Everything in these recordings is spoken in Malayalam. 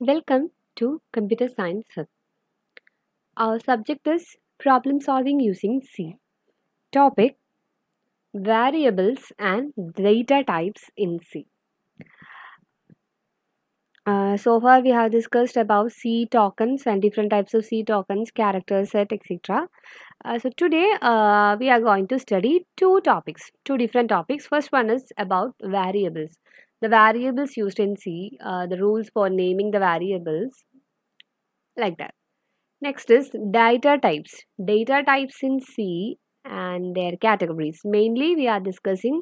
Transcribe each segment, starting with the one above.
Welcome to Computer Science Hub. Our subject is problem solving using C. Topic variables and data types in C. So far we have discussed about C tokens and different types of C tokens, character set, etc. So today we are going to study two different topics. First one is about variables. The variables used in C, the rules for naming the variables, like that. Next is data types. Data types in C and their categories. Mainly, we are discussing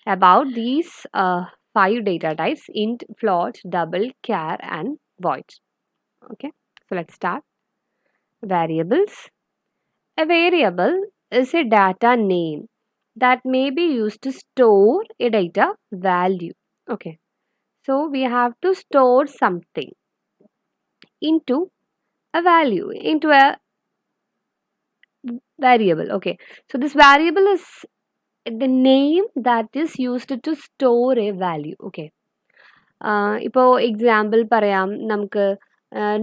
about these five data types: int, float, double, char, and void. Okay, so let's start. Variables. A variable is a data name that may be used to store a data value. Okay, so we have to store something into a value, into a variable. Okay, so this variable is the name that is used to store a value. Okay, ഇപ്പോൾ എക്സാമ്പിൾ പറയാം, നമുക്ക്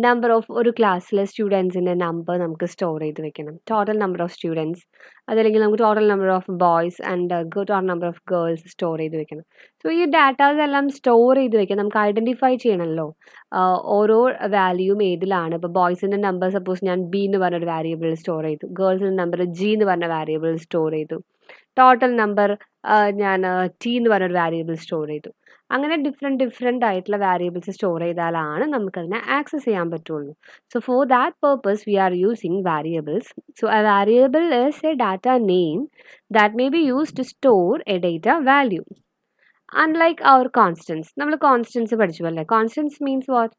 നമ്പർ ഓഫ് ഒരു ക്ലാസ്സിലെ സ്റ്റുഡൻസിൻ്റെ നമ്പർ നമുക്ക് സ്റ്റോർ ചെയ്ത് വെക്കണം, ടോട്ടൽ നമ്പർ ഓഫ് സ്റ്റുഡൻസ്, അതല്ലെങ്കിൽ നമുക്ക് total number of boys and total number of girls store ചെയ്ത് വെക്കണം. സോ ഈ ഡാറ്റാസ് എല്ലാം സ്റ്റോർ ചെയ്ത് വെക്കാം, നമുക്ക് ഐഡൻറ്റിഫൈ ചെയ്യണമല്ലോ ഓരോ വാല്യൂം ഏതിലാണ്. ഇപ്പോൾ ബോയ്സിൻ്റെ നമ്പർ സപ്പോസ് ഞാൻ ബി എന്ന് പറഞ്ഞൊരു വാരിയബിൾ സ്റ്റോർ ചെയ്തു, ഗേൾസിൻ്റെ നമ്പർ ജി എന്ന് പറഞ്ഞ വാരിയബിൾ സ്റ്റോർ ചെയ്തു, ടോട്ടൽ നമ്പർ ഞാൻ ടി എന്ന് പറഞ്ഞൊരു വാരിയബിൾ സ്റ്റോർ ചെയ്തു. അങ്ങനെ ഡിഫറെൻ്റ് ആയിട്ടുള്ള വാരിയബിൾസ് സ്റ്റോർ ചെയ്താലാണ് നമുക്കതിനെ ആക്സസ് ചെയ്യാൻ പറ്റുള്ളൂ. So for that purpose we are using variables. So a variable is a data name that may be use to store a data value. Unlike our constants, നമ്മൾ കോൺസ്റ്റൻസ് പഠിച്ചു അല്ലേ. Constants means what?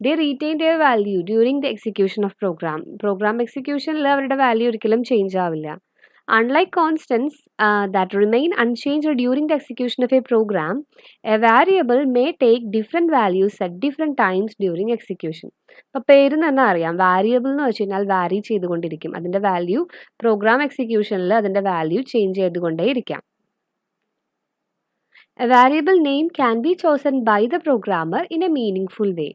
They retain their value during the execution of program എക്സിക്യൂഷനിൽ അവരുടെ വാല്യൂ ഒരിക്കലും ചേഞ്ച് ആവില്ല. Unlike constants that remain unchanged during the execution of a program, a variable may take different values at different times during execution. ഇപ്പോൾ പേര് തന്നെ അറിയാം, വാരിയബിൾ എന്ന് വെച്ച് കഴിഞ്ഞാൽ വാരി ചെയ്തുകൊണ്ടിരിക്കും, അതിൻ്റെ വാല്യൂ പ്രോഗ്രാം എക്സിക്യൂഷനിൽ അതിൻ്റെ വാല്യൂ ചേഞ്ച് ചെയ്തുകൊണ്ടേയിരിക്കാം. A variable name can be chosen by the programmer in a meaningful way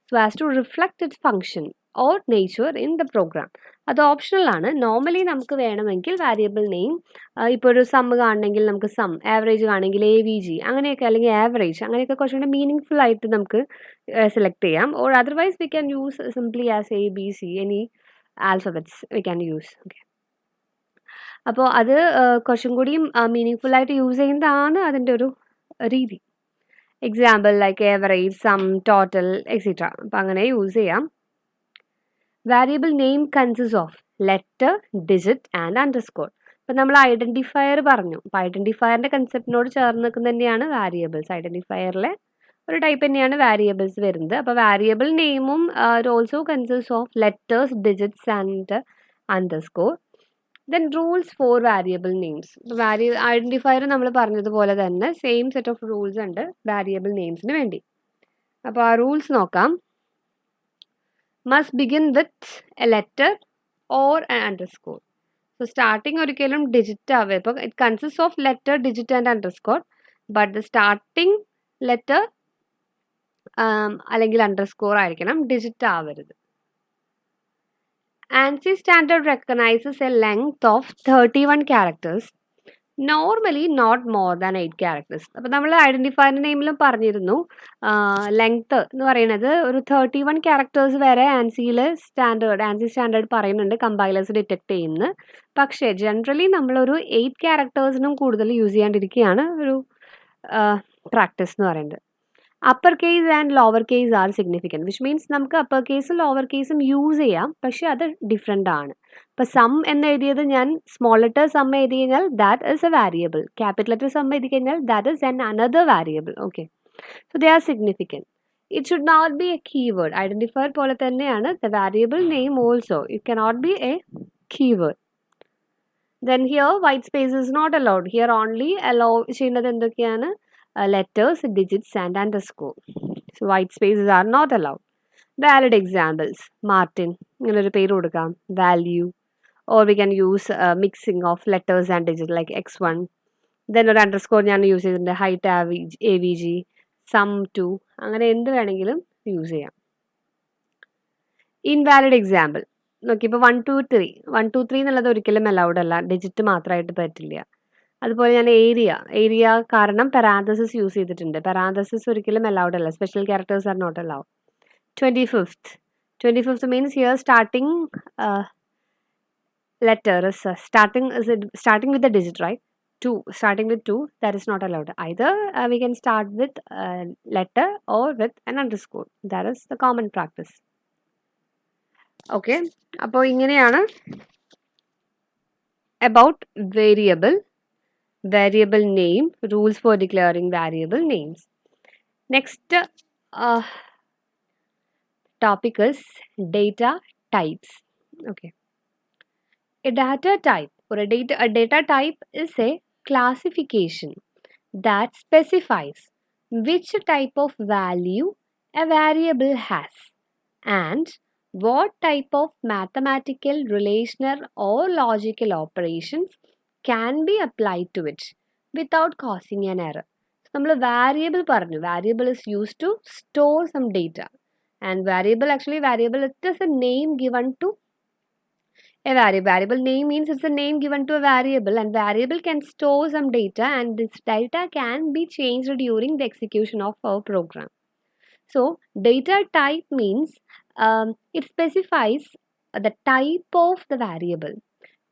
so as to reflect its function or nature in the program. അത് ഓപ്ഷണൽ ആണ്. നോർമലി നമുക്ക് വേണമെങ്കിൽ വാരിയബിൾ നെയിം, ഇപ്പോൾ ഒരു സം കാണണമെങ്കിൽ നമുക്ക് സം, ആവറേജ് ആണെങ്കിൽ AVG, അങ്ങനെയൊക്കെ, അല്ലെങ്കിൽ ആവറേജ്, അങ്ങനെയൊക്കെ കുറച്ചുകൂടി മീനിങ് ഫുൾ ആയിട്ട് നമുക്ക് സെലക്ട് ചെയ്യാം. Or otherwise we can use simply as ABC, any alphabets we can use. Okay, അപ്പോൾ അത് കുറച്ചും കൂടിയും മീനിങ് ഫുൾ ആയിട്ട് യൂസ് ചെയ്യുന്നതാണ് അതിൻ്റെ ഒരു രീതി. Example like average, sum, total, etcetera. അപ്പം അങ്ങനെ യൂസ് ചെയ്യാം. Variable name consist of letter, digit and underscore. ഇപ്പം നമ്മൾ ഐഡൻറ്റിഫയർ പറഞ്ഞു, അപ്പോൾ ഐഡൻറ്റിഫയറിൻ്റെ കൺസെപ്റ്റിനോട് ചേർന്ന് നിൽക്കുന്ന തന്നെയാണ് വാരിയബിൾസ്. ഐഡൻറ്റിഫയറിലെ ഒരു ടൈപ്പ് തന്നെയാണ് വാരിയബിൾസ് വരുന്നത്. അപ്പോൾ വാരിയബിൾ നെയിമും it also consist of letters, digits and underscore. Then rules for variable names. Identifier നമ്മൾ പറഞ്ഞതുപോലെ തന്നെ സെയിം സെറ്റ് ഓഫ് റൂൾസ് ഉണ്ട് വാരിയബിൾ നെയിംസിന് വേണ്ടി. അപ്പോൾ ആ റൂൾസ് നോക്കാം. Must begin with a letter or an underscore. So starting ഒരിക്കലും ഡിജിറ്റ് ആവുക. ഇപ്പോൾ it consist of letter, digit and underscore, but the starting letter അല്ലെങ്കിൽ അണ്ടർസ്കോർ ആയിരിക്കണം, ഡിജിറ്റ് ആവരുത്. ANSI standard recognizes a length of 31 characters, normally not more than 8 characters. അപ്പോൾ നമ്മൾ ഐഡൻറ്റിഫയറിൻ്റെ നെയിമിലും പറഞ്ഞിരുന്നു, ലെങ്ത്ത് എന്ന് പറയുന്നത് ഒരു 31 ക്യാരക്ടേഴ്സ് വരെ ആൻസി സ്റ്റാൻഡേർഡ് പറയുന്നുണ്ട്, കമ്പൈലേഴ്സ് ഡിറ്റക്ട് ചെയ്യുന്നത്. പക്ഷേ ജനറലി നമ്മളൊരു 8 ക്യാരക്ടേഴ്സിനും കൂടുതൽ യൂസ് ചെയ്യാണ്ടിരിക്കുകയാണ് ഒരു പ്രാക്ടീസ് എന്ന് പറയുന്നത്. Upper case and lower case are significant, which means നമുക്ക് അപ്പർ കേസും ലോവർ കേസും യൂസ് ചെയ്യാം, പക്ഷേ അത് ഡിഫറെൻ്റ് ആണ്. ഇപ്പോൾ സം എന്ന് എഴുതിയത് ഞാൻ സ്മോൾ ലെറ്റർ സം എഴുതി കഴിഞ്ഞാൽ that is a variable, capital letter sum എഴുതി കഴിഞ്ഞാൽ that is an another variable. Okay, so they are significant. It should not be a keyword. Identifier പോലെ തന്നെയാണ് the variable name also, it cannot be a keyword. Then here white space is not allowed. Here only allow ചെയ്യുന്നത് എന്തൊക്കെയാണ്? Letters, digits and underscore. So white spaces are not allowed. Valid examples: Martin, ഇങ്ങനൊരു പേര് കൊടുക്കാം, value, or we can use mixing of letters and digits like x1. Then ഒരു അണ്ടർസ്കോർ ഞാൻ യൂസ് ചെയ്തിട്ടുണ്ട്, height AVG, sum 2, അങ്ങനെ എന്ത് വേണമെങ്കിലും യൂസ് ചെയ്യാം. ഇൻവാലിഡ് എക്സാമ്പിൾ നോക്കിയപ്പോൾ 1 2 3 1 2 3 എന്നുള്ളത് ഒരിക്കലും അലൗഡ് അല്ല, ഡിജിറ്റ് മാത്രമായിട്ട് പറ്റില്ല. അതുപോലെ ഞാൻ ഏരിയ കാരണം പാരാന്തസിസ് യൂസ് ചെയ്തിട്ടുണ്ട്. പാരാന്തസിസ് ഒരിക്കലും അലൗഡ് അല്ല. Special characters are not allowed. 25th means here starting letter is starting with the digit, right? 2, starting with 2, that is not allowed. Either we can start with letter or with an underscore. That is the common practice. Okay, അപ്പോൾ ഇങ്ങനെയാണ് about variable name, rules for declaring variable names. Next topic is data types. Okay, a data type or a data type is a classification that specifies which type of value a variable has and what type of mathematical, relational or logical operations can be applied to it without causing an error. നമ്മൾ variable പറഞ്ഞു. Variable is used to store some data, and variable it is a name given to a variable. Variable name means it's a name given to a variable, and variable can store some data, and this data can be changed during the execution of our program. So data type means it specifies the type of the variable,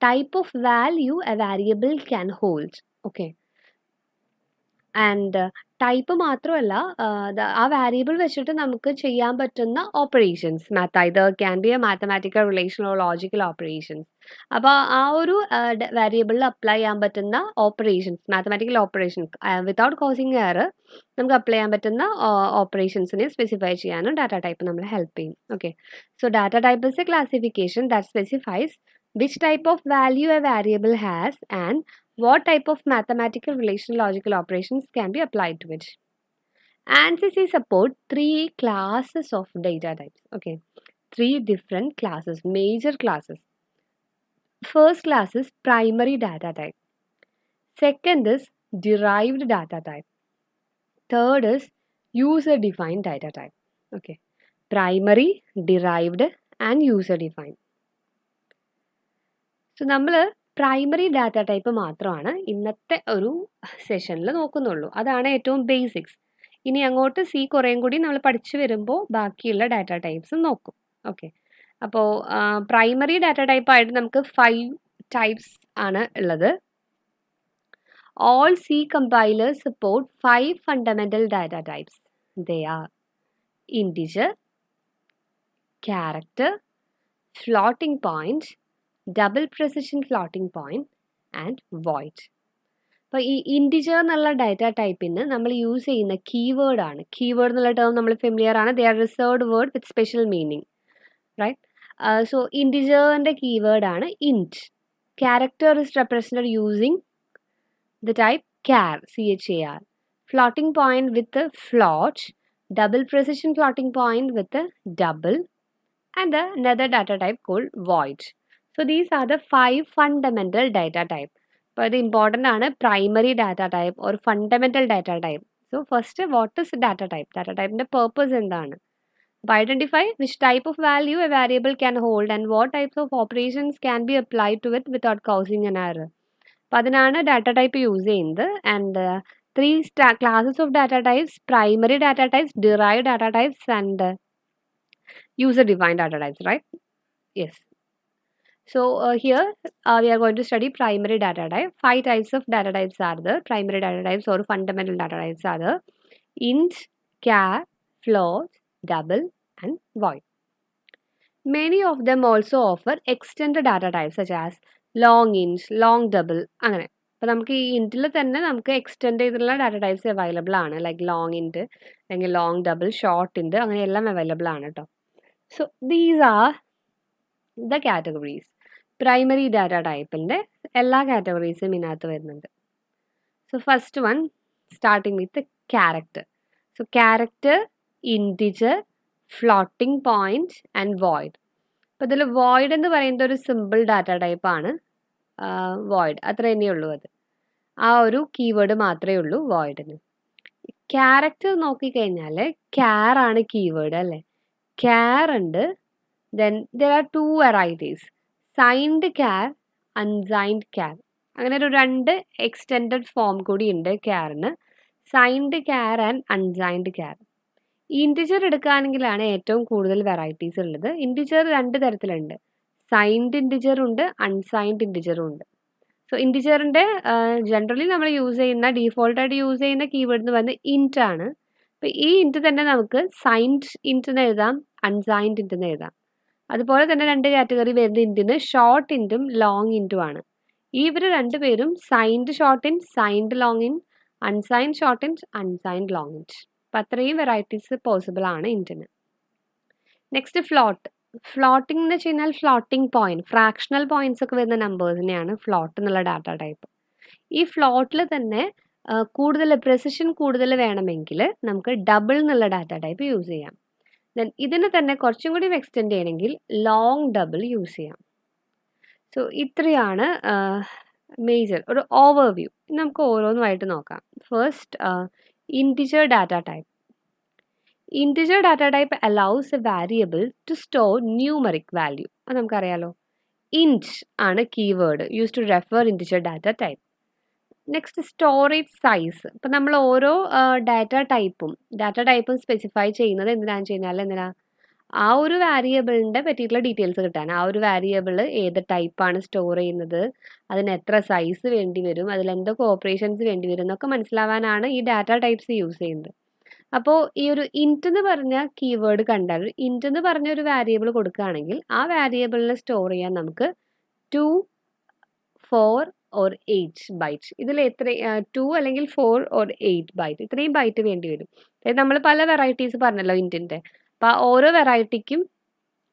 type of value a variable can hold. Okay, and type മാത്രമല്ല ആ വാരിയബിൾ വെച്ചിട്ട് നമുക്ക് ചെയ്യാൻ പറ്റുന്ന operations either can be a mathematical, relational or logical operations. അപ്പോൾ ആ ഒരു വാരിയബിളിൽ അപ്ലൈ ചെയ്യാൻ പറ്റുന്ന operations, mathematical operations without causing error നമുക്ക് അപ്ലൈ ചെയ്യാൻ പറ്റുന്ന ഓപ്പറേഷൻസിനെ സ്പെസിഫൈ ചെയ്യാനും ഡാറ്റ ടൈപ്പ് നമ്മളെ ഹെൽപ്പ് ചെയ്യും. Okay, so data type is A classification that specifies which type of value a variable has and what type of mathematical, relational, logical operations can be applied to it. ANSYS support 3 classes of data types. Okay, 3 different classes, major classes. First class is primary data type. Second is derived data type. Third is user defined data type. Okay, primary, derived and user defined. So നമ്മൾ പ്രൈമറി ഡാറ്റ ടൈപ്പ് മാത്രമാണ് ഇന്നത്തെ ഒരു സെഷനിൽ നോക്കുന്നുള്ളൂ. അതാണ് ഏറ്റവും ബേസിക്സ്. ഇനി അങ്ങോട്ട് കുറേയും കൂടി നമ്മൾ പഠിച്ചു വരുമ്പോൾ ബാക്കിയുള്ള ഡാറ്റ ടൈപ്സും നോക്കും. ഓക്കെ, അപ്പോൾ പ്രൈമറി ഡാറ്റ ടൈപ്പായിട്ട് നമുക്ക് 5 ടൈപ്സ് ആണ് ഉള്ളത്. All C compilers support 5 fundamental data types. They are integer, character, floating point, double precision floating point and void. അപ്പോൾ ഈ ഇൻറ്റിജർ എന്നുള്ള ഡാറ്റ ടൈപ്പിന് നമ്മൾ യൂസ് ചെയ്യുന്ന കീവേഡ് ആണ്. കീവേഡ് എന്നുള്ള ടേം നമ്മൾ ഫെമിലിയർ ആണ്. They are reserved word with special meaning, right? So ഇൻറ്റിജറിൻ്റെ കീവേഡ് ആണ് int. Character is represented using the type char, char. Floating point with a float, double precision floating point with a double, and another data type called void. So these are the 5 fundamental data type. But the important ആണ് primary data type or fundamental data type. So first, what is data type? Data type ന്റെ purpose എന്താണ്? Identify which type of value a variable can hold and what types of operations can be applied to it without causing an error. അപ്പോൾ അതിനാണ് ഡാറ്റ ടൈപ്പ് യൂസ് ചെയ്യുന്നത്. And 3 classes of data types: primary data types, derived data types and user defined data types, right? Yes. So here we are going to study primary data type. 5 types of data types are there. Primary data types or fundamental data types are there: int, char, float, double and void. Many of them also offer extended data types such as long int, long double. അങ്ങനെ അപ്പോൾ നമുക്ക് ഈ ഇൻറ്റിൽ തന്നെ നമുക്ക് എക്സ്റ്റെൻഡ് ചെയ്തിട്ടുള്ള ഡാറ്റ ടൈപ്സ് അവൈലബിൾ ആണ്. ലൈക്ക് ലോങ് ഇൻറ്റ് അല്ലെങ്കിൽ ലോങ് ഡബിൾ, ഷോർട്ട് ഇൻറ്റ്, അങ്ങനെ എല്ലാം അവൈലബിൾ ആണ് കേട്ടോ. So these are the categories. Primary data ടൈപ്പിൻ്റെ എല്ലാ കാറ്റഗറീസും ഇതിനകത്ത് വരുന്നുണ്ട്. So first one starting with character. So character, integer, floating point and void. അപ്പോൾ ഇതിൽ വോയിഡ് എന്ന് പറയുന്നത് ഒരു സിമ്പിൾ ഡാറ്റ ടൈപ്പാണ്. വോയിഡ് അത്ര തന്നെയുള്ളൂ. അത് ആ ഒരു കീവേഡ് മാത്രമേ ഉള്ളൂ വോയിഡിന്. ക്യാരക്ടർ നോക്കിക്കഴിഞ്ഞാൽ ക്യാർ ആണ് കീവേഡ് അല്ലേ. ക്യാർ ഉണ്ട്, Then there are two varieties, signed char, unsigned char. അങ്ങനെ ഒരു രണ്ട് എക്സ്റ്റെൻഡഡ് ഫോം കൂടി ഉണ്ട് ക്യാറിന്, signed char and unsigned char. Integer എടുക്കുകയാണെങ്കിലാണ് ഏറ്റവും കൂടുതൽ വെറൈറ്റീസ് ഉള്ളത്. ഇൻറ്റിജർ രണ്ട് തരത്തിലുണ്ട്, സൈൻഡ് ഇൻറ്റിജർ ഉണ്ട്, അൺസൈൻഡ് ഇൻറ്റിജറും ഉണ്ട്. സോ ഇൻറ്റിജറിൻ്റെ ജനറലി നമ്മൾ യൂസ് ചെയ്യുന്ന ഡീഫോൾട്ടായിട്ട് യൂസ് ചെയ്യുന്ന കീവേഡ് എന്ന് പറയുന്നത് ഇൻറ്റ് ആണ്. അപ്പോൾ ഈ ഇൻറ്റ് തന്നെ നമുക്ക് സൈൻഡ് ഇൻറ്റ് എന്ന് എഴുതാം, അൺസൈൻഡ് ഇൻറ്റ് എന്ന് എഴുതാം. അതുപോലെ തന്നെ രണ്ട് കാറ്റഗറി വരുന്ന ഇൻറ്റിന് ഷോർട്ട് ഇൻറ്റും ലോങ് ഇൻറ്റും ആണ്. ഇവർ രണ്ടുപേരും signed short in, signed long in, unsigned short in, unsigned long in. അപ്പം അത്രയും വെറൈറ്റീസ് പോസിബിൾ ആണ് ഇൻറ്റിന്. Next float. ഫ്ലോട്ടിംഗ് എന്ന് വെച്ച് കഴിഞ്ഞാൽ ഫ്ലോട്ടിംഗ് പോയിന്റ്, ഫ്രാക്ഷണൽ പോയിന്റ്സ് ഒക്കെ വരുന്ന നമ്പേഴ്സിനെയാണ് ഫ്ലോട്ട് എന്നുള്ള ഡാറ്റ ടൈപ്പ്. ഈ ഫ്ലോട്ടിൽ തന്നെ കൂടുതൽ പ്രെസിഷൻ കൂടുതൽ വേണമെങ്കിൽ നമുക്ക് ഡബിൾ എന്നുള്ള ഡാറ്റ ടൈപ്പ് യൂസ് ചെയ്യാം. ദെൻ ഇതിനെ തന്നെ കുറച്ചും കൂടി എക്സ്റ്റെൻഡ് ചെയ്യണമെങ്കിൽ ലോങ് ഡബിൾ യൂസ് ചെയ്യാം. സോ ഇത്രയാണ് മേജർ ഒരു ഓവർവ്യൂ. നമുക്ക് ഓരോന്നുമായിട്ട് നോക്കാം. First integer data type. Integer data type allows a variable to store numeric value. അത് നമുക്കറിയാലോ, int ആണ് keyword use to refer integer data type. Next storage size. ഇപ്പം നമ്മൾ ഓരോ ഡാറ്റ ടൈപ്പും സ്പെസിഫൈ ചെയ്യുന്നത് എന്തിനാണെന്ന് വെച്ച് കഴിഞ്ഞാൽ ആ ഒരു വാരിയബിളിൻ്റെ പറ്റിയിട്ടുള്ള ഡീറ്റെയിൽസ് കിട്ടാൻ. ആ ഒരു വാരിയബിൾ ഏത് ടൈപ്പാണ് സ്റ്റോർ ചെയ്യുന്നത്, അതിന് എത്ര സൈസ് വേണ്ടി വരും, അതിൽ എന്തൊക്കെ ഓപ്പറേഷൻസ് വേണ്ടി വരും എന്നൊക്കെ മനസ്സിലാവാനാണ് ഈ ഡാറ്റ ടൈപ്സ് യൂസ് ചെയ്യുന്നത്. അപ്പോൾ ഈ ഒരു ഇൻറ്റ് എന്ന് പറഞ്ഞ കീവേഡ് കണ്ടാൽ, ഇൻറ്റ് എന്ന് പറഞ്ഞ ഒരു വാരിയബിൾ കൊടുക്കുകയാണെങ്കിൽ ആ വാരിയബിളിനെ സ്റ്റോർ ചെയ്യാൻ നമുക്ക് 2, 4 or 8 ബൈറ്റ്. ഇതിൽ എത്ര 2 അല്ലെങ്കിൽ 4 or 8 ബൈറ്റ്, ഇത്രയും ബൈറ്റ് വേണ്ടി വരും. അതായത് നമ്മൾ പല വെറൈറ്റീസ് പറഞ്ഞല്ലോ ഇൻറ്റിൻ്റെ. അപ്പോൾ ഓരോ വെറൈറ്റിക്കും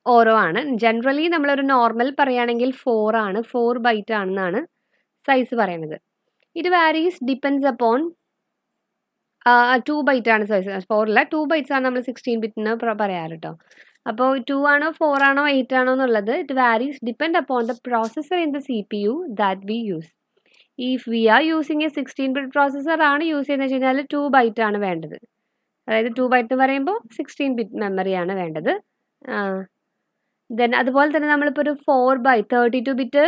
ഓരോ ആണ്. ജനറലി നമ്മളൊരു നോർമൽ പറയുകയാണെങ്കിൽ 4 ആണ്, 4 ബൈറ്റ് ആണെന്നാണ് സൈസ് പറയുന്നത്. It varies depends upon 2 byte ആണ് സൈസ്, 4 അല്ല 2 ബൈറ്റ്സ് ആണ് നമ്മൾ 16 ബിറ്റിന് പറയാറ് കേട്ടോ. അപ്പോൾ 2 ആണോ 4 ആണോ 8 ആണോ എന്നുള്ളത് it varies depend upon the processor in the CPU that we use. If we are using A 16 bit processor ആണ് യൂസ് ചെയ്യുന്നത് വെച്ച് കഴിഞ്ഞാൽ 2 ബൈറ്റ് ആണ് വേണ്ടത്. അതായത് 2 ബൈറ്റ് എന്ന് പറയുമ്പോൾ 16 ബിറ്റ് മെമ്മറിയാണ് വേണ്ടത്. ദെൻ അതുപോലെ തന്നെ നമ്മളിപ്പോൾ ഒരു 4 ബൈറ്റ് 32 ബിറ്റ്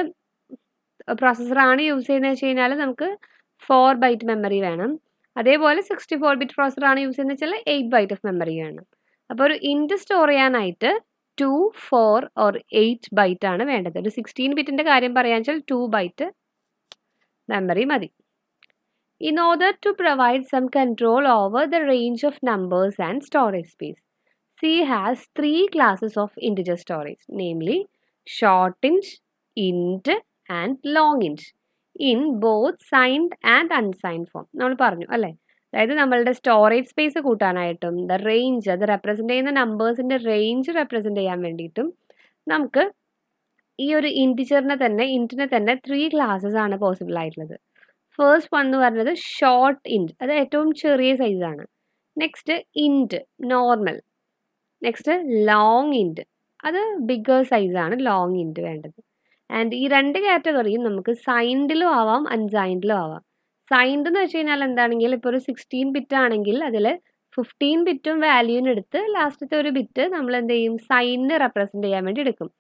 പ്രോസസ്സറാണ് യൂസ് ചെയ്യുന്നത് വെച്ച് കഴിഞ്ഞാൽ നമുക്ക് 4 ബൈറ്റ് മെമ്മറി വേണം. അതേപോലെ 64 ബിറ്റ് പ്രോസസ്സറാണ് യൂസ് ചെയ്യുന്നത് വെച്ചാൽ 8 ബൈറ്റ് ഓഫ് മെമ്മറി വേണം. അപ്പോൾ ഒരു ഇൻറ്റ് സ്റ്റോർ ചെയ്യാനായിട്ട് 2, 4 or 8 ബൈറ്റ് ആണ് വേണ്ടത്. ഒരു 16 ബിറ്റിൻ്റെ കാര്യം പറയാന്ന് വെച്ചാൽ 2 ബൈറ്റ് മെമ്മറി മതി. In order to provide some control over the range of numbers and storage space, C has 3 classes of integer storage, namely short int and long int in both signed and unsigned form. നമ്മൾ പറഞ്ഞു അല്ലേ, അതായത് നമ്മളുടെ സ്റ്റോറേജ് സ്പേസ് കൂട്ടാനായിട്ടും ദ റേഞ്ച്, അത് റെപ്രസെൻ്റ് ചെയ്യുന്ന നമ്പേഴ്സിൻ്റെ റേഞ്ച് റെപ്രസെൻ്റ് ചെയ്യാൻ വേണ്ടിയിട്ടും നമുക്ക് ഈ ഒരു ഇൻറ്റിനെ തന്നെ 3 ക്ലാസ്സസ് ആണ് പോസിബിൾ ആയിട്ടുള്ളത്. ഫസ്റ്റ് വൺ എന്ന് പറയുന്നത് ഷോർട്ട് ഇൻറ്റ്, അത് ഏറ്റവും ചെറിയ സൈസാണ്. Next int normal. Next long int, അത് ബിഗ്ഗർ സൈസാണ് ലോങ് ഇൻറ്റ് വേണ്ടത്. ആൻഡ് ഈ രണ്ട് കാറ്റഗറിയും നമുക്ക് സൈൻഡിലും ആവാം അൺസൈൻഡിലും ആവാം. സൈൻഡ് എന്ന് വെച്ച് കഴിഞ്ഞാൽ എന്താണെങ്കിൽ ഇപ്പോൾ ഒരു 16 ബിറ്റ് ആണെങ്കിൽ അതിൽ 15 ബിറ്റും വാല്യൂവിന് എടുത്ത് ലാസ്റ്റത്തെ ഒരു ബിറ്റ് നമ്മൾ എന്ത് ചെയ്യും, സൈനിന് റെപ്രസെൻ്റ് ചെയ്യാൻ വേണ്ടി എടുക്കും.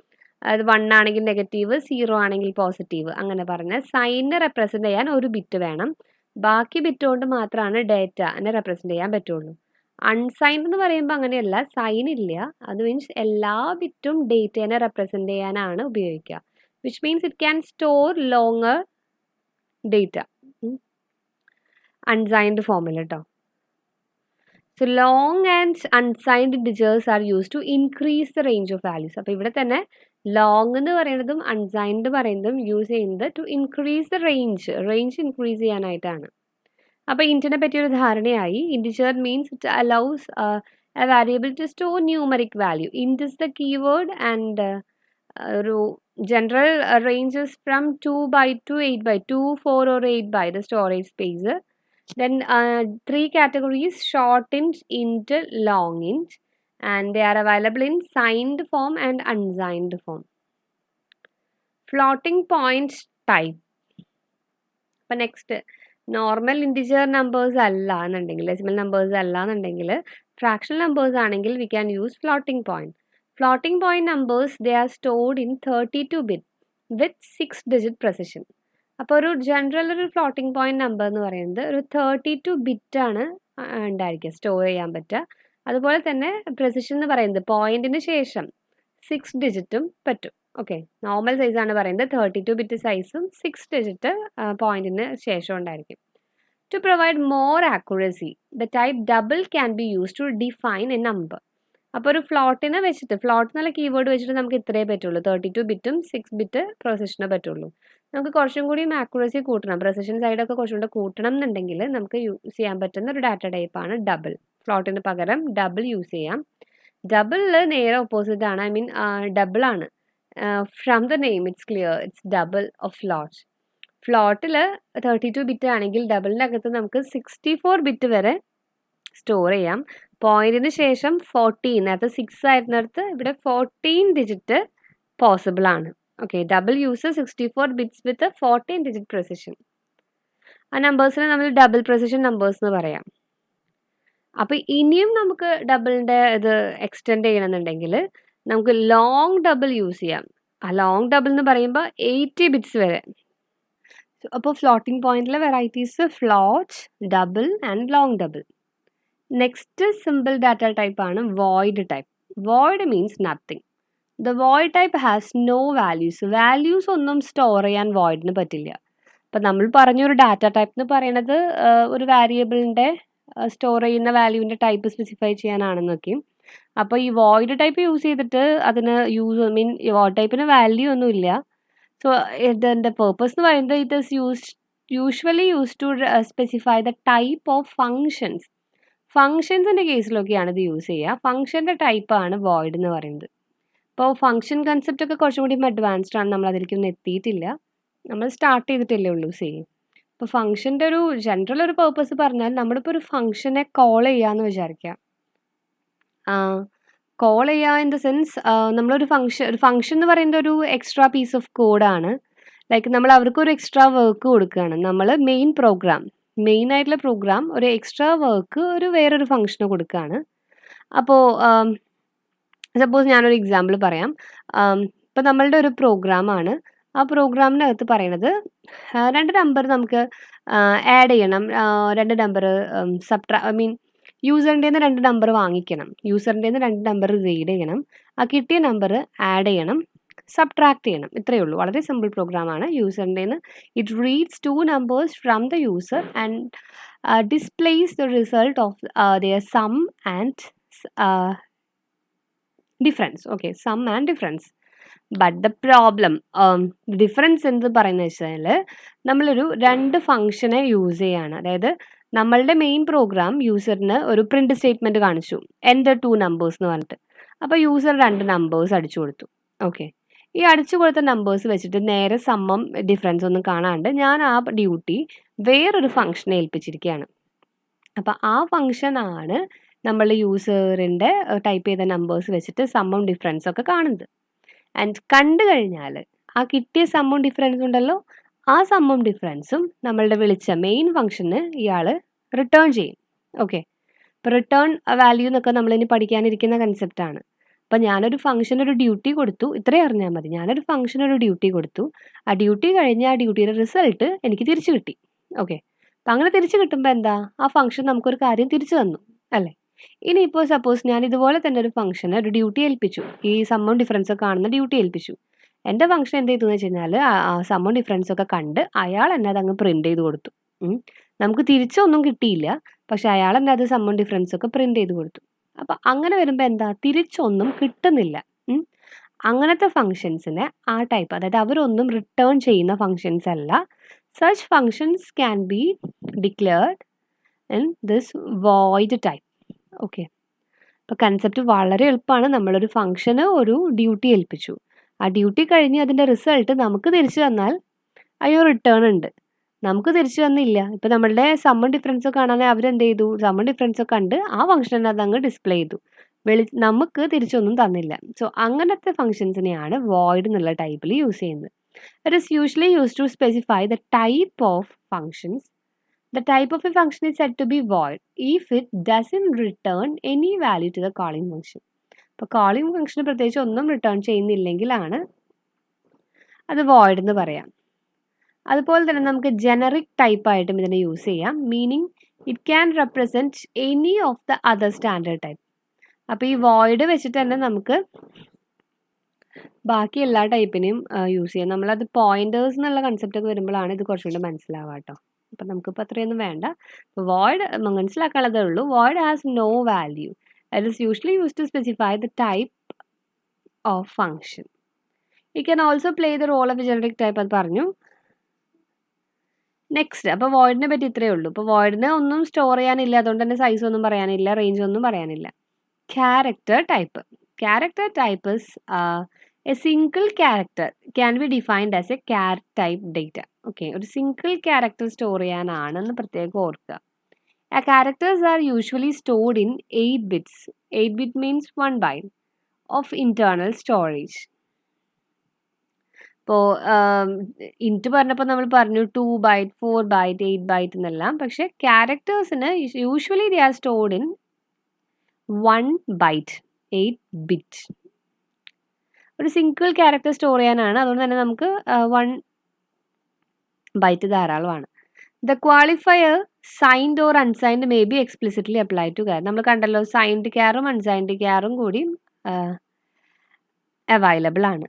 അതായത് 1 ആണെങ്കിൽ നെഗറ്റീവ്, 0 ആണെങ്കിൽ പോസിറ്റീവ്, അങ്ങനെ പറഞ്ഞ് സൈനിനെ റെപ്രസെൻ്റ് ചെയ്യാൻ ഒരു ബിറ്റ് വേണം. ബാക്കി ബിറ്റ് കൊണ്ട് മാത്രമാണ് ഡേറ്റനെ റെപ്രസെൻ്റ് ചെയ്യാൻ പറ്റുള്ളൂ. അൺസൈൻഡ് എന്ന് പറയുമ്പോൾ അങ്ങനെയല്ല, സൈൻ ഇല്ല. അത് മീൻസ് എല്ലാ ബിറ്റും ഡേറ്റനെ റെപ്രസെൻ്റ് ചെയ്യാനാണ് ഉപയോഗിക്കുക. Which means it can store longer data unsigned ഫോമിൽ കേട്ടോ. So long and unsigned integers are use to increase the range of values. അപ്പോൾ ഇവിടെ തന്നെ ലോങ് എന്ന് പറയുന്നതും അൺസൈൻഡ് പറയുന്നതും യൂസ് ചെയ്യുന്നത് to increase the range increase ചെയ്യാനായിട്ടാണ്. അപ്പോൾ ഇൻറ്റിനെ പറ്റിയൊരു ധാരണയായി. Integer means it allows a variable to store numeric value. Int is the keyword and ഒരു general ranges from 2 byte to 8 byte, 2, 4 or 8 byte the storage space. Then 3 categories: short int, long int, and they are available in signed form and unsigned form. Floating point type. അപ്പോൾ നെക്സ്റ്റ് നോർമൽ ഇൻറ്റിജർ നമ്പേഴ്സ് അല്ല എന്നുണ്ടെങ്കിൽ, ഡെസിമൽ നമ്പേഴ്സ് അല്ല എന്നുണ്ടെങ്കിൽ, ഫ്രാക്ഷണൽ നമ്പേഴ്സ് ആണെങ്കിൽ we can use floating point. Floating point numbers, they are stored in 32-bit with 6-digit precision. അപ്പോൾ ഒരു ജനറൽ ഒരു ഫ്ലോട്ടിംഗ് പോയിന്റ് നമ്പർ എന്ന് പറയുന്നത് ഒരു 32 ആണ് ഉണ്ടായിരിക്കുക, സ്റ്റോർ ചെയ്യാൻ പറ്റുക. അതുപോലെ തന്നെ പ്രെസിഷൻ എന്ന് പറയുന്നത് പോയിന്റിന് ശേഷം 6 ഡിജിറ്റും പറ്റും. ഓക്കെ, നോർമൽ സൈസാണ് പറയുന്നത്. 32-bit സൈസും 6 ഡിജിറ്റ് പോയിന്റിന് ശേഷം ഉണ്ടായിരിക്കും. To provide more accuracy, the type double can be used to define a number. അപ്പോൾ ഒരു ഫ്ലോട്ടിനെ വെച്ചിട്ട്, ഫ്ലോട്ട് എന്നുള്ള കീവേഡ് വെച്ചിട്ട് നമുക്ക് ഇത്രയേ പറ്റുള്ളൂ, 32-bit 6-bit പ്രൊസിഷനെ പറ്റുള്ളൂ. നമുക്ക് കുറച്ചും കൂടി ആക്യുറസി കൂട്ടണം, പ്രൊസിഷൻ സൈഡൊക്കെ കുറച്ചും കൂടെ കൂട്ടണം എന്നുണ്ടെങ്കിൽ നമുക്ക് യൂസ് ചെയ്യാൻ പറ്റുന്ന ഒരു ഡാറ്റ ടൈപ്പാണ് ഡബിൾ. ഫ്ലോട്ടിന് പകരം ഡബിൾ യൂസ് ചെയ്യാം. ഡബിളിൽ നേരെ ഓപ്പോസിറ്റ് ആണ്, ഐ മീൻ ഡബിൾ ആണ്. From the name it's clear, it's double of float. ഫ്ലോട്ടിൽ 32-bit ആണെങ്കിൽ ഡബിളിൻ്റെ അകത്ത് നമുക്ക് 64-bit വരെ സ്റ്റോർ ചെയ്യാം. പോയിന്റിന് ശേഷം 14, നേരത്തെ 6 ആയിരുന്നിടത്ത് ഇവിടെ 14 ഡിജിറ്റ് പോസിബിൾ ആണ്. ഓക്കെ, ഡബിൾ യൂസ് 64 bits വിത്ത് 14 ഡിജിറ്റ് പ്രൊസിഷൻ. ആ നമ്പേഴ്സിനെ നമ്മൾ ഡബിൾ പ്രൊസിഷൻ നമ്പേഴ്സ് എന്ന് പറയാം. അപ്പോൾ ഇനിയും നമുക്ക് ഡബിളിൻ്റെ ഇത് എക്സ്റ്റെൻഡ് ചെയ്യണമെന്നുണ്ടെങ്കിൽ നമുക്ക് ലോങ് ഡബിൾ യൂസ് ചെയ്യാം. ആ ലോങ് ഡബിൾ എന്ന് പറയുമ്പോൾ 80 bits വരെ. അപ്പോൾ ഫ്ലോട്ടിംഗ് പോയിന്റിലെ varieties float, double and long double. Next simple data type ആണ് void type. Void means nothing. The void type has no values. Values ഒന്നും സ്റ്റോർ ചെയ്യാൻ വോയിഡിന് പറ്റില്ല. അപ്പം നമ്മൾ പറഞ്ഞൊരു ഡാറ്റ ടൈപ്പ് എന്ന് പറയുന്നത് ഒരു വാരിയബിളിൻ്റെ സ്റ്റോർ ചെയ്യുന്ന വാല്യൂവിൻ്റെ ടൈപ്പ് സ്പെസിഫൈ ചെയ്യാനാണെന്നൊക്കെയും. അപ്പോൾ ഈ വോയിഡ് ടൈപ്പ് യൂസ് ചെയ്തിട്ട് അതിന് വോയിഡ് ടൈപ്പിന് വാല്യൂ ഒന്നുമില്ല. സോ ഇതിൻ്റെ പേർപ്പസ് എന്ന് പറയുന്നത് it is usually use to specify the type of functions. ഫങ്ഷൻസിൻ്റെ കേസിലൊക്കെയാണ് ഇത് യൂസ് ചെയ്യുക. ഫങ്ഷൻ്റെ ടൈപ്പാണ് വോയിഡ് എന്ന് പറയുന്നത്. ഇപ്പോൾ ഫങ്ഷൻ കൺസെപ്റ്റ് ഒക്കെ കുറച്ചും കൂടി അഡ്വാൻസ്ഡ് ആണ്, നമ്മൾ അതിലേക്കൊന്നും എത്തിയിട്ടില്ല, നമ്മൾ സ്റ്റാർട്ട് ചെയ്തിട്ടല്ലേ ഉള്ളൂ സെയിം. ഇപ്പോൾ ഫങ്ഷൻ്റെ ഒരു ജനറൽ ഒരു പേർപ്പസ് പറഞ്ഞാൽ നമ്മളിപ്പോൾ ഒരു ഫങ്ഷനെ കോൾ ചെയ്യാമെന്ന് വിചാരിക്കുക. കോൾ ചെയ്യുക ഇൻ ദ സെൻസ് നമ്മളൊരു ഫങ്ഷൻ എന്ന് പറയുന്നത് ഒരു എക്സ്ട്രാ പീസ് ഓഫ് കോഡാണ്. ലൈക്ക് നമ്മൾ അവർക്കൊരു എക്സ്ട്രാ വർക്ക് കൊടുക്കുകയാണ്. നമ്മൾ മെയിൻ ആയിട്ടുള്ള പ്രോഗ്രാം ഒരു എക്സ്ട്രാ വർക്ക് ഒരു വേറൊരു ഫങ്ഷന് കൊടുക്കുകയാണ്. അപ്പോൾ സപ്പോസ് ഞാനൊരു എക്സാമ്പിൾ പറയാം. ഇപ്പോൾ നമ്മളുടെ ഒരു പ്രോഗ്രാമാണ്. ആ പ്രോഗ്രാമിനകത്ത് പറയണത് 2 നമ്പർ നമുക്ക് ആഡ് ചെയ്യണം. 2 നമ്പർ യൂസറിൻ്റെ 2 നമ്പർ വാങ്ങിക്കണം. യൂസറിൻ്റെ 2 നമ്പർ റീഡ് ചെയ്യണം. ആ കിട്ടിയ നമ്പർ ആഡ് ചെയ്യണം, സബ്ട്രാക്ട് ചെയ്യണം. ഇത്രയേ ഉള്ളൂ. വളരെ സിമ്പിൾ പ്രോഗ്രാമാണ്. യൂസറിൻ്റെ it reads 2 numbers from the user and displays the result of their sum and difference. Okay, sum and difference. But the problem, difference എന്ത് പറയുന്നത് വെച്ചാൽ നമ്മളൊരു 2 ഫങ്ഷനെ യൂസ് ചെയ്യാണ്. അതായത് നമ്മളുടെ മെയിൻ പ്രോഗ്രാം യൂസറിന് ഒരു പ്രിൻറ്റ് സ്റ്റേറ്റ്മെൻറ്റ് കാണിച്ചു, എൻ്റെ 2 നമ്പേഴ്സ് എന്ന് പറഞ്ഞിട്ട്. അപ്പോൾ യൂസർ 2 നമ്പേഴ്സ് അടിച്ചു കൊടുത്തു. ഓക്കെ, ഈ അടിച്ചു കൊടുത്ത നമ്പേഴ്സ് വെച്ചിട്ട് നേരെ സമ്മം ഡിഫറൻസ് ഒന്നും കാണാണ്ട് ഞാൻ ആ ഡ്യൂട്ടി വേറൊരു ഫങ്ഷനെ ഏൽപ്പിച്ചിരിക്കുകയാണ്. അപ്പോൾ ആ ഫങ്ഷനാണ് നമ്മൾ യൂസറിൻ്റെ ടൈപ്പ് ചെയ്ത നമ്പേഴ്സ് വെച്ചിട്ട് സമ്മം ഡിഫറൻസ് ഒക്കെ കാണുന്നത്. ആൻഡ് കണ്ടു കഴിഞ്ഞാൽ ആ കിട്ടിയ സമ്മും ഡിഫറൻസ് ഉണ്ടല്ലോ, ആ സമ്മും ഡിഫറൻസും നമ്മളുടെ വിളിച്ച മെയിൻ ഫംഗ്ഷന് ഇയാൾ റിട്ടേൺ ചെയ്യും. ഓക്കെ, ഇപ്പോൾ റിട്ടേൺ വാല്യൂ എന്നൊക്കെ നമ്മളിനി പഠിക്കാനിരിക്കുന്ന കൺസെപ്റ്റാണ്. അപ്പോൾ ഞാനൊരു ഫംഗ്ഷൻ ഒരു ഡ്യൂട്ടി കൊടുത്തു, ഇത്രയും അറിഞ്ഞാൽ മതി. ഞാനൊരു ഫംഗ്ഷൻ ഒരു ഡ്യൂട്ടി കൊടുത്തു, ആ ഡ്യൂട്ടി കഴിഞ്ഞ് ആ ഡ്യൂട്ടിയുടെ റിസൾട്ട് എനിക്ക് തിരിച്ചു കിട്ടി. ഓക്കെ, അപ്പം അങ്ങനെ തിരിച്ചു കിട്ടുമ്പോൾ എന്താ, ആ ഫംഗ്ഷൻ നമുക്കൊരു കാര്യം തിരിച്ചു തന്നു അല്ലേ. ഇനിയിപ്പോൾ സപ്പോസ് ഞാൻ ഇതുപോലെ തന്നെ ഒരു ഫംഗ്ഷന് ഒരു ഡ്യൂട്ടി ഏൽപ്പിച്ചു, ഈ സമ്മും ഡിഫറൻസ് ഒക്കെ കാണുന്ന ഡ്യൂട്ടി ഏൽപ്പിച്ചു. എൻ്റെ ഫംഗ്ഷൻ എന്ത് ചെയ്തു എന്ന് വെച്ച് കഴിഞ്ഞാൽ ആ സമ്മും ഡിഫറൻസ് ഒക്കെ കണ്ട് അയാൾ എന്നെ അതങ്ങ് പ്രിൻറ്റ് ചെയ്ത് കൊടുത്തു. നമുക്ക് തിരിച്ചൊന്നും കിട്ടിയില്ല, പക്ഷെ അയാൾ എന്നെ അത് സമ്മും ഡിഫറൻസ് ഒക്കെ പ്രിൻറ്റ് ചെയ്ത് കൊടുത്തു. അപ്പം അങ്ങനെ വരുമ്പോൾ എന്താ, തിരിച്ചൊന്നും കിട്ടുന്നില്ല. അങ്ങനത്തെ ഫങ്ഷൻസിനെ ആ ടൈപ്പ്, അതായത് അവരൊന്നും റിട്ടേൺ ചെയ്യുന്ന ഫങ്ഷൻസ് അല്ല. Such functions can be declared in this void type. Okay, അപ്പോൾ കൺസെപ്റ്റ് വളരെ എളുപ്പമാണ്. നമ്മളൊരു ഫംഗ്ഷന് ഒരു ഡ്യൂട്ടി ഏൽപ്പിച്ചു, ആ ഡ്യൂട്ടി കഴിഞ്ഞ് അതിൻ്റെ റിസൾട്ട് നമുക്ക് തിരിച്ചു തന്നാൽ അയ്യോ റിട്ടേൺ ഉണ്ട്. നമുക്ക് തിരിച്ചു തന്നില്ല. ഇപ്പോൾ നമ്മളുടെ സമ്മൺ ഡിഫറൻസ് ഒക്കെ കാണാൻ അവരെന്ത് ചെയ്തു, സമ്മൺ ഡിഫറൻസ് ഒക്കെ കണ്ട് ആ ഫംഗ്ഷനെ അതങ്ങ് ഡിസ്പ്ലേ ചെയ്തു, നമുക്ക് തിരിച്ചൊന്നും തന്നില്ല. സോ അങ്ങനത്തെ ഫംഗ്ഷൻസിനെയാണ് വോയിഡ് എന്നുള്ള ടൈപ്പിൽ യൂസ് ചെയ്യുന്നത്. It is usually use to specify the type of functions. The type of a function is said to be void if it doesn't return any value to the calling function. അപ്പോൾ കോളിംഗ് ഫംഗ്ഷന് പ്രത്യേകിച്ച് ഒന്നും റിട്ടേൺ ചെയ്യുന്നില്ലെങ്കിലാണ് അത് വോയിഡ് എന്ന് പറയാം. അതുപോലെ തന്നെ നമുക്ക് ജനറിക് ടൈപ്പായിട്ടും ഇതിനെ യൂസ് ചെയ്യാം. Meaning it can represent any of the other standard type. അപ്പോൾ ഈ വോയിഡ് വെച്ചിട്ട് തന്നെ നമുക്ക് ബാക്കി എല്ലാ ടൈപ്പിനെയും യൂസ് ചെയ്യാം. നമ്മളത് പോയിന്റേഴ്സ് എന്നുള്ള കൺസെപ്റ്റ് ഒക്കെ വരുമ്പോഴാണ് ഇത് കുറച്ചുകൂടി മനസ്സിലാവുക കേട്ടോ. അപ്പം നമുക്കിപ്പോൾ അത്രയൊന്നും വേണ്ട. വോയിഡ് മനസ്സിലാക്കാനുള്ളതേ ഉള്ളൂ. Void has no value. It is usually use to specify the type of function. It can also play the role of generic type, അത് പറഞ്ഞു. നെക്സ്റ്റ്, അപ്പോൾ വോയിഡിനെ പറ്റി ഇത്രയേ ഉള്ളൂ. ഇപ്പോൾ വോയിഡിന് ഒന്നും സ്റ്റോർ ചെയ്യാനില്ല, അതുകൊണ്ട് തന്നെ സൈസ് ഒന്നും പറയാനില്ല, റേഞ്ച് ഒന്നും പറയാനില്ല. Character type. Character type is a single character can be defined as a char type data. Okay, ഒരു സിംഗിൾ ക്യാരക്ടർ സ്റ്റോർ ചെയ്യാനാണെന്ന് പ്രത്യേകം ഓർക്കുക. ആ characters are usually stored in 8 bits. 8 bit means 1 byte of internal storage. ഇപ്പോൾ ഇൻറ്റ് പറഞ്ഞപ്പോൾ നമ്മൾ പറഞ്ഞു 2 byte, 4 byte, 8 byte എന്നെല്ലാം. പക്ഷേ ക്യാരക്ടേഴ്സിന് usually they are stored in 1 byte, 8 bit. ഒരു സിംഗിൾ ക്യാരക്ടർ സ്റ്റോർ ചെയ്യാനാണ്, അതുകൊണ്ട് തന്നെ നമുക്ക് 1 byte ധാരാളമാണ്. The qualifier signed or unsigned may be explicitly apply to char. നമ്മൾ കണ്ടല്ലോ, സൈൻഡ് ക്യാറും അൺസൈൻഡ് ക്യാറും കൂടി അവൈലബിൾ ആണ്.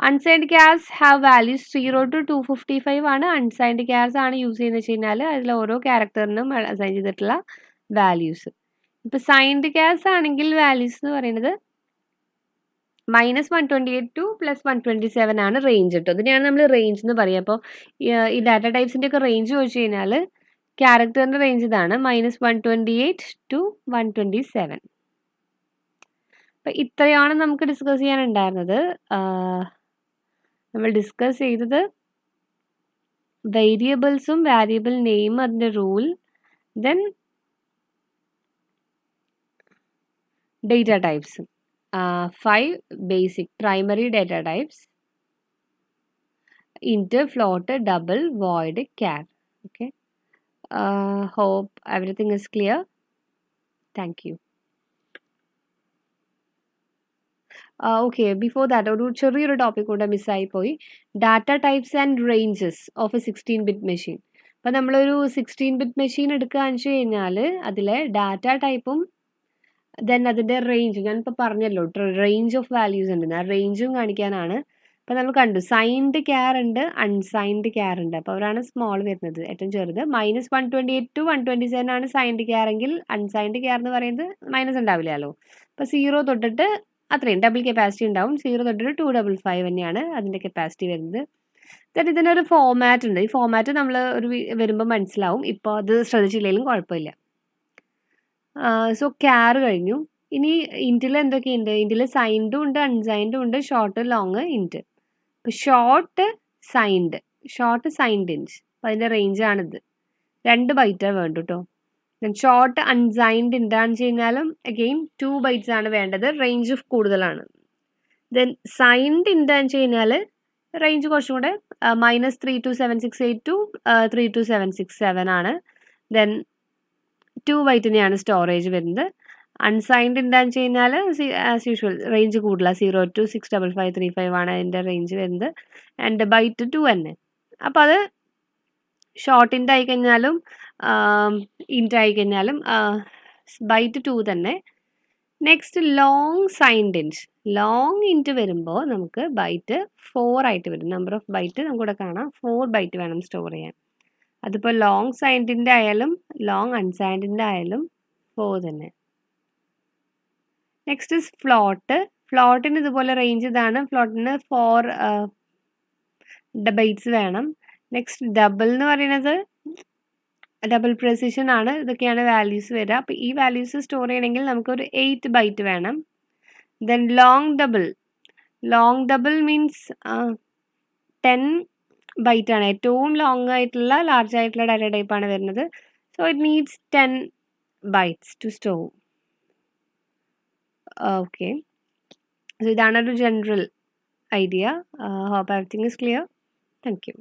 Unsigned chars have values 0 to 255 ആണ്. അൺസൈൻഡ് ക്യാർസ് ആണ് യൂസ് ചെയ്യുന്നത് വെച്ച് കഴിഞ്ഞാൽ അതിൽ ഓരോ ക്യാരക്ടറിനും അസൈൻ ചെയ്തിട്ടുള്ള വാല്യൂസ്. ഇപ്പോൾ സൈൻഡ് ക്യാർസ് ആണെങ്കിൽ വാല്യൂസ് എന്ന് പറയുന്നത് -128 to +127 ആണ് റേഞ്ച് കേട്ടോ. ഇതിനെയാണ് നമ്മൾ റേഞ്ച് എന്ന് പറയുക. അപ്പോൾ ഈ ഡാറ്റ ടൈപ്സിൻ്റെ ഒക്കെ റേഞ്ച് ചോദിച്ചു കഴിഞ്ഞാൽ ക്യാരക്ടറിൻ്റെ റേഞ്ച് ഇതാണ്, -128 to 127. അപ്പം ഇത്രയാണ് നമുക്ക് ഡിസ്കസ് ചെയ്യാനുണ്ടായിരുന്നത്. നമ്മൾ ഡിസ്കസ് ചെയ്തത് വേരിയബിൾസും വേരിയബിൾ നെയിം, അതിൻ്റെ റൂൾ, ദെൻ ഡേറ്റ ടൈപ്സും. 5 basic primary data types: int, float, double, void, char. Okay. Hope everything is clear. Thank you. Okay, before that, ഒരു ചെറിയൊരു ടോപ്പിക് കൂടെ മിസ്സായി പോയി. Data types and ranges of A 16-bit machine. അപ്പോൾ നമ്മളൊരു 16-bit മെഷീൻ എടുക്കുകയെന്ന് വെച്ച് കഴിഞ്ഞാൽ അതിലെ ഡാറ്റ ടൈപ്പും ദെൻ അതിൻ്റെ റേഞ്ച്, ഞാനിപ്പോൾ പറഞ്ഞല്ലോ റേഞ്ച് ഓഫ് വാല്യൂസ് ഉണ്ട്, ആ റേഞ്ചും കാണിക്കാനാണ്. അപ്പോൾ നമ്മൾ കണ്ടു സൈൻഡ് ക്യാർ ഉണ്ട്, അൺസൈൻഡ് ക്യാർ ഉണ്ട്. അപ്പോൾ അവരാണ് സ്മോൾ വരുന്നത്, ഏറ്റവും ചെറുത്. -128 to 127 ആണ് സൈൻഡ് ക്യാർ എങ്കിൽ അൺസൈൻഡ് ക്യാർ എന്ന് പറയുന്നത് മൈനസ് ഉണ്ടാവില്ലല്ലോ. അപ്പോൾ 0 തൊട്ടിട്ട് അത്രയും ഡബിൾ കപ്പാസിറ്റി ഉണ്ടാവും. 0 തൊട്ടിട്ട് 255 തന്നെയാണ് അതിൻ്റെ കപ്പാസിറ്റി വരുന്നത്. ദെൻ ഇതിനൊരു ഫോമാറ്റ് ഉണ്ട്. ഈ ഫോമാറ്റ് നമ്മൾ ഒരു വരുമ്പോൾ മനസ്സിലാവും, ഇപ്പോൾ അത് ശ്രദ്ധിച്ചില്ലെങ്കിലും കുഴപ്പമില്ല. സോ ക്യാർ കഴിഞ്ഞു. ഇനി ഇൻറ്റിൽ എന്തൊക്കെയുണ്ട്? ഇൻറ്റിൽ സൈൻഡും ഉണ്ട്, അൺസൈൻഡും ഉണ്ട്, ഷോർട്ട്, ലോങ്, ഇൻറ്റ്. ഇപ്പോൾ ഷോർട്ട് സൈൻഡ് ഇൻറ്റ്, അപ്പോൾ അതിൻ്റെ റേഞ്ചാണിത്. 2 ബൈറ്റാണ് വേണ്ടു കേട്ടോ. ദെൻ ഷോർട്ട് അൺസൈൻഡ് എന്താണെന്ന് വെച്ച് കഴിഞ്ഞാലും അഗെയിൻ 2 bytes ആണ് വേണ്ടത്, റേഞ്ച് കൂടുതലാണ്. ദെൻ സൈൻഡ് എന്താണെന്ന് വെച്ച് കഴിഞ്ഞാൽ റേഞ്ച് കുറച്ചും കൂടെ -32768 to 32767 ആണ്. ദെൻ 2 byte സ്റ്റോറേജ് വരുന്നത്. അൺസൈൻഡ് എന്താണെന്ന് വെച്ച് കഴിഞ്ഞാൽ ആസ് യൂഷ്വൽ റേഞ്ച് കൂടുതലാണ്, 0 to 65535 ആണ് അതിൻ്റെ റേഞ്ച് വരുന്നത്. ആൻഡ് ബൈറ്റ് 2 തന്നെ. അപ്പോൾ അത് ഷോർട്ട് ഇൻറ്റ് ആയിക്കഴിഞ്ഞാലും ഇൻറ്റ് ആയിക്കഴിഞ്ഞാലും ബൈറ്റ് 2 തന്നെ. Next long signed int. Long int വരുമ്പോൾ നമുക്ക് ബൈറ്റ് 4 ആയിട്ട് വരും. നമ്പർ ഓഫ് ബൈറ്റ് നമുക്കിവിടെ കാണാം, 4 byte വേണം സ്റ്റോർ ചെയ്യാൻ. അതിപ്പോൾ ലോങ് സൈൻഡിൻ്റെ ആയാലും ലോങ് അൺസൈൻഡിൻ്റെ ആയാലും 4 തന്നെ. Next is float. ഫ്ലോട്ടിന് ഇതുപോലെ റേഞ്ച് ഇതാണ്. ഫ്ലോട്ടിന് 4 bytes വേണം. നെക്സ്റ്റ് ഡബിൾ എന്ന് പറയുന്നത് ഡബിൾ പ്രെസിഷൻ ആണ്. ഇതൊക്കെയാണ് വാല്യൂസ് വരിക. അപ്പോൾ ഈ വാല്യൂസ് സ്റ്റോർ ചെയ്യണമെങ്കിൽ നമുക്കൊരു 8 byte വേണം. Then long double means 10 byte ആണ്. ഏറ്റവും ലോങ് ആയിട്ടുള്ള ലാർജ് ആയിട്ടുള്ള ഡാറ്റ ടൈപ്പാണ് വരുന്നത്. So it needs 10 bytes to store. Okay, so ഇതാണ് ഒരു general idea. Hope everything is clear. Thank U.